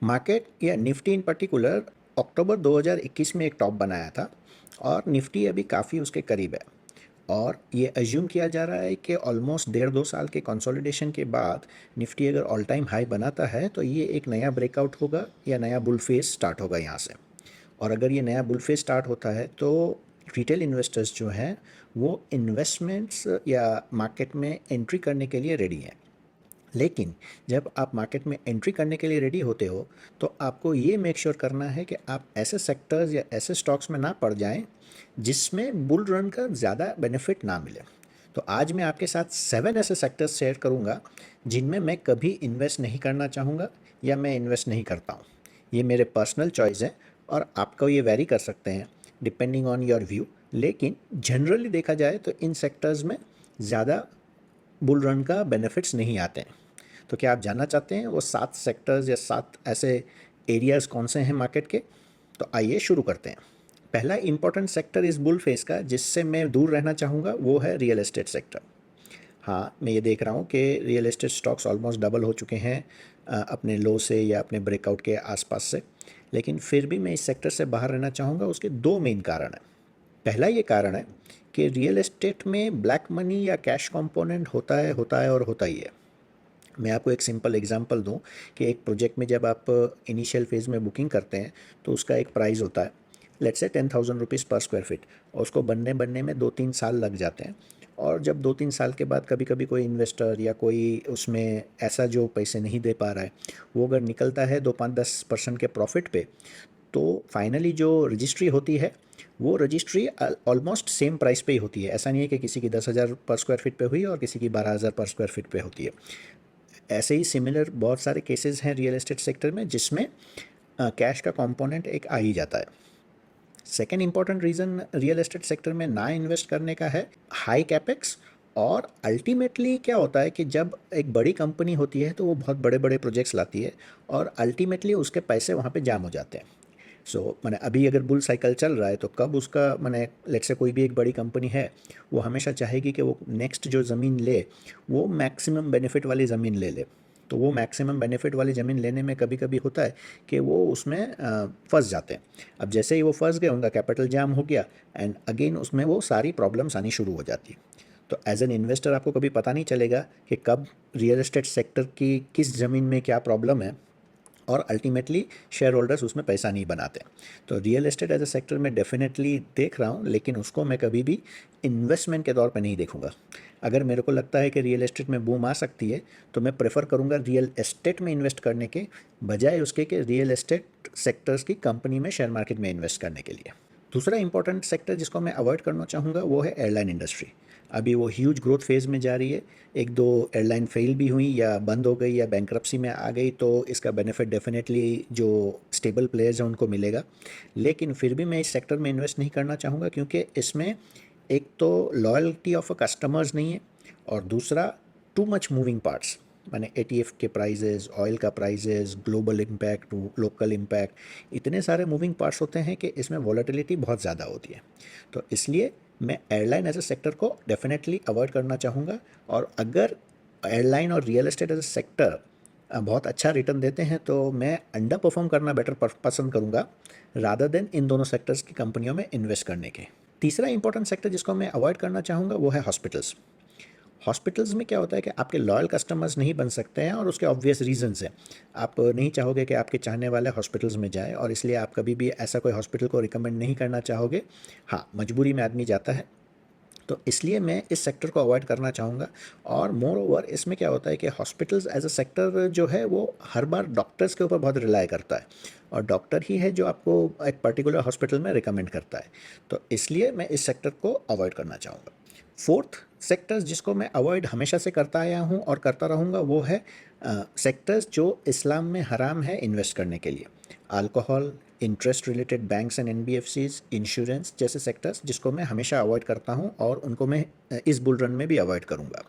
Market या Nifty इन particular अक्टूबर 2021 में एक टॉप बनाया था और निफ्टी अभी काफ़ी उसके करीब है। और ये अज्यूम किया जा रहा है कि ऑलमोस्ट 1.5-2 साल के कंसोलिडेशन के बाद निफ्टी अगर ऑल टाइम हाई बनाता है तो ये एक नया ब्रेकआउट होगा या नया बुल फेज स्टार्ट होगा यहाँ से। और अगर ये नया बुल फेज स्टार्ट होता है तो रिटेल इन्वेस्टर्स जो हैं वो इन्वेस्टमेंट्स या मार्केट में एंट्री करने के लिए रेडी हैं। लेकिन जब आप मार्केट में एंट्री करने के लिए रेडी होते हो तो आपको ये मेक श्योर करना है कि आप ऐसे सेक्टर्स या ऐसे स्टॉक्स में ना पड़ जाएं जिसमें बुल रन का ज़्यादा बेनिफिट ना मिले। तो आज मैं आपके साथ 7 ऐसे सेक्टर्स शेयर करूंगा जिनमें मैं कभी इन्वेस्ट नहीं करना चाहूँगा या मैं इन्वेस्ट नहीं करता हूँ। ये मेरे पर्सनल चॉइस है और आपको ये वेरी कर सकते हैं डिपेंडिंग ऑन योर व्यू। लेकिन जनरली देखा जाए तो इन सेक्टर्स में ज़्यादा बुल रन का बेनिफिट्स नहीं आते हैं। तो क्या आप जानना चाहते हैं वो 7 सेक्टर्स या 7 ऐसे एरियाज़ कौन से हैं मार्केट के? तो आइए शुरू करते हैं। पहला इंपॉर्टेंट सेक्टर इस बुल फेस का जिससे मैं दूर रहना चाहूँगा वो है रियल एस्टेट सेक्टर। हाँ, मैं ये देख रहा हूँ कि real estate stocks almost double हो चुके हैं अपने लो से या अपने ब्रेकआउट के आसपास से। लेकिन फिर भी मैं इस सेक्टर से बाहर रहना चाहूँगा। उसके 2 मेन कारण हैं। पहला ये कारण है कि रियल एस्टेट में ब्लैक मनी या कैश कंपोनेंट होता है और होता ही है। मैं आपको एक सिंपल एग्जांपल दूं कि एक प्रोजेक्ट में जब आप इनिशियल फेज़ में बुकिंग करते हैं तो उसका एक प्राइस होता है, लेट्स से 10,000 रुपीज़ पर स्क्वायर फीट, और उसको बनने में 2-3 साल लग जाते हैं। और जब 2-3 साल के बाद कभी कभी कोई इन्वेस्टर या कोई उसमें ऐसा जो पैसे नहीं दे पा रहा है वो अगर निकलता है 2-5-10% के प्रॉफिट पे, तो फाइनली जो रजिस्ट्री होती है वो रजिस्ट्री ऑलमोस्ट सेम प्राइस पे ही होती है। ऐसा नहीं है कि किसी की 10,000 पर स्क्वायर फीट पे हुई और किसी की 12,000 पर स्क्वायर फीट पे होती है। ऐसे ही सिमिलर बहुत सारे केसेस हैं रियल एस्टेट सेक्टर में जिसमें कैश का कंपोनेंट एक आ ही जाता है। Second important reason real estate sector में ना इन्वेस्ट करने का है हाई कैपेक्स। और अल्टीमेटली क्या होता है कि जब एक बड़ी कंपनी होती है तो वो बहुत बड़े बड़े प्रोजेक्ट्स लाती है और अल्टीमेटली उसके पैसे वहाँ पे जाम हो जाते हैं। मैंने अभी अगर बुल साइकिल चल रहा है तो कब उसका मैंने लेट्स से कोई भी एक बड़ी कंपनी है वो हमेशा चाहेगी कि वो नेक्स्ट जो ज़मीन ले वो मैक्सिमम बेनिफिट वाली ज़मीन ले ले। तो वो मैक्सिमम बेनिफिट वाली ज़मीन लेने में कभी कभी होता है कि वो उसमें फंस जाते हैं। अब जैसे ही वो फंस गए उनका कैपिटल जाम हो गया एंड अगेन उसमें वो सारी प्रॉब्लम्स आनी शुरू हो जाती है। तो एज एन इन्वेस्टर आपको कभी पता नहीं चलेगा कि कब रियल एस्टेट सेक्टर की किस ज़मीन में क्या प्रॉब्लम है और अल्टीमेटली शेयर होल्डर्स उसमें पैसा नहीं बनाते। तो real estate as a sector में डेफिनेटली देख रहा हूँ, लेकिन उसको मैं कभी भी इन्वेस्टमेंट के तौर पे नहीं देखूंगा। अगर मेरे को लगता है कि रियल एस्टेट में बूम आ सकती है तो मैं प्रेफर करूंगा रियल एस्टेट में इन्वेस्ट करने के बजाय उसके कि रियल एस्टेट सेक्टर्स की कंपनी में शेयर मार्केट में इन्वेस्ट करने के लिए। दूसरा इंपॉर्टेंट सेक्टर जिसको मैं अवॉइड करना चाहूँगा वो है एयरलाइन इंडस्ट्री। अभी वो ह्यूज ग्रोथ फेज़ में जा रही है। एक दो एयरलाइन फेल भी हुई या बंद हो गई या बैंक्रप्सी में आ गई तो इसका बेनिफिट डेफिनेटली जो स्टेबल प्लेयर्स हैं उनको मिलेगा। लेकिन फिर भी मैं इस सेक्टर में इन्वेस्ट नहीं करना चाहूँगा क्योंकि इसमें एक तो लॉयल्टी ऑफ कस्टमर्स नहीं है और दूसरा टू मच मूविंग पार्ट्स। माने एटीएफ के प्राइजेस, ऑयल का prices, global impact, local impact, इतने सारे मूविंग पार्ट्स होते हैं कि इसमें वॉलेटिलिटी बहुत ज़्यादा होती है। तो इसलिए मैं एयरलाइन एज ए सेक्टर को डेफिनेटली अवॉइड करना चाहूँगा। और अगर एयरलाइन और real estate as a sector बहुत अच्छा रिटर्न देते हैं तो मैं अंडर परफॉर्म करना बेटर पसंद करूँगा रादर देन इन दोनों सेक्टर्स की कंपनियों में इन्वेस्ट करने के। तीसरा इंपॉर्टेंट सेक्टर जिसको मैं अवॉइड करना चाहूँगा वो है हॉस्पिटल्स। हॉस्पिटल्स में क्या होता है कि आपके लॉयल कस्टमर्स नहीं बन सकते हैं और उसके ऑब्वियस रीजंस हैं। आप नहीं चाहोगे कि आपके चाहने वाले हॉस्पिटल्स में जाए और इसलिए आप कभी भी ऐसा कोई हॉस्पिटल को रिकमेंड नहीं करना चाहोगे। हाँ, मजबूरी में आदमी जाता है, तो इसलिए मैं इस सेक्टर को अवॉइड करना चाहूँगा। और मोर ओवर इसमें क्या होता है कि हॉस्पिटल्स एज अ सेक्टर जो है वो हर बार डॉक्टर्स के ऊपर बहुत रिलाई करता है और डॉक्टर ही है जो आपको एक पर्टिकुलर हॉस्पिटल में रिकमेंड करता है। तो इसलिए मैं इस सेक्टर को अवॉइड करना चाहूँगा। फोर्थ सेक्टर्स जिसको मैं अवॉइड हमेशा से करता आया हूँ और करता रहूँगा वो है सेक्टर्स जो इस्लाम में हराम है इन्वेस्ट करने के लिए। Alcohol, interest related banks and NBFCs, insurance जैसे सेक्टर्स जिसको मैं हमेशा अवॉइड करता हूँ और उनको मैं इस बुल रन में भी अवॉइड करूँगा।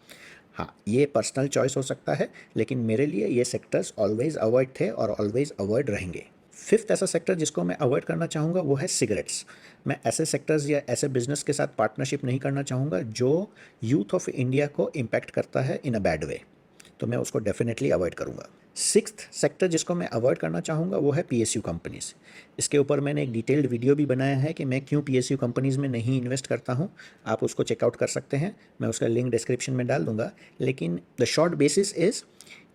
हाँ, ये पर्सनल चॉइस हो सकता है लेकिन मेरे लिए ये सेक्टर्स ऑलवेज अवॉइड थे और ऑलवेज अवॉइड रहेंगे। फिफ्थ ऐसा सेक्टर जिसको मैं अवॉइड करना चाहूँगा वो है सिगरेट्स। मैं ऐसे सेक्टर्स या ऐसे बिजनेस के साथ पार्टनरशिप नहीं करना चाहूँगा जो यूथ ऑफ इंडिया को इम्पैक्ट करता है इन अ बैड वे, तो मैं उसको डेफिनेटली अवॉइड करूँगा। सिक्स्थ सेक्टर जिसको मैं अवॉइड करना चाहूँगा वो है पीएसयू कंपनीज़। इसके ऊपर मैंने एक डिटेल्ड वीडियो भी बनाया है कि मैं क्यों पीएसयू कंपनीज़ में नहीं इन्वेस्ट करता हूँ। आप उसको चेकआउट कर सकते हैं, मैं उसका लिंक डिस्क्रिप्शन में डाल दूँगा। लेकिन द शॉर्ट बेसिस इज़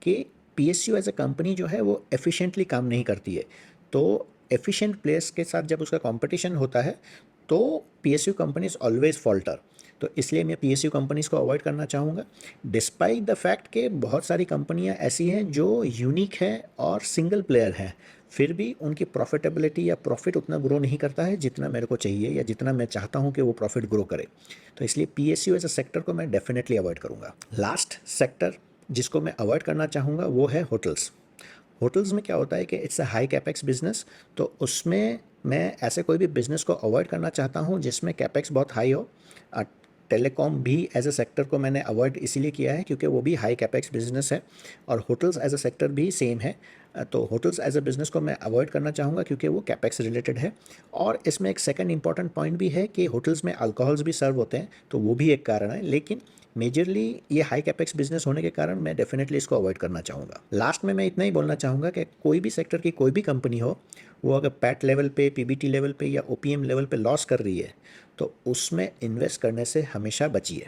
कि पीएसयू एज अ कंपनी जो है वो एफिशिएंटली काम नहीं करती है। तो एफिशिएंट प्लेयर्स के साथ जब उसका कंपटीशन होता है तो पीएसयू कंपनीज ऑलवेज फॉल्टर। तो इसलिए मैं पीएसयू कंपनीज़ को अवॉइड करना चाहूँगा, डिस्पाइट द फैक्ट कि बहुत सारी कंपनियाँ ऐसी हैं जो यूनिक है और सिंगल प्लेयर है, फिर भी उनकी प्रॉफिटेबिलिटी या प्रॉफिट उतना ग्रो नहीं करता है जितना मेरे को चाहिए या जितना मैं चाहता हूँ कि वो प्रॉफिट ग्रो करे। तो इसलिए पीएसयू एज अ सेक्टर को मैं डेफिनेटली अवॉइड करूँगा। लास्ट सेक्टर जिसको मैं अवॉइड करना चाहूँगा वो है होटल्स। होटल्स में क्या होता है कि it's a high capex business, तो उसमें मैं ऐसे कोई भी बिजनेस को अवॉइड करना चाहता हूँ जिसमें कैपेक्स बहुत हाई हो। टेलीकॉम भी एज अ सेक्टर को मैंने अवॉइड इसीलिए किया है क्योंकि वो भी हाई कैपेक्स बिजनेस है, और होटल्स एज अ सेक्टर भी सेम है। तो होटल्स एज अ बिज़नेस को मैं अवॉइड करना चाहूँगा क्योंकि वो कैपेक्स रिलेटेड है। और इसमें एक सेकंड इंपॉर्टेंट पॉइंट भी है कि होटल्स में अल्कोहल्स भी सर्व होते हैं, तो वो भी एक कारण है। लेकिन मेजरली ये हाई कैपेक्स बिजनेस होने के कारण मैं डेफिनेटली इसको अवॉइड करना चाहूँगा। लास्ट में मैं इतना ही बोलना चाहूँगा कि कोई भी सेक्टर की कोई भी कंपनी हो, वो अगर पैट लेवल पे, पीबीटी लेवल पे या ओपीएम लेवल पे लॉस कर रही है तो उसमें इन्वेस्ट करने से हमेशा बचिए।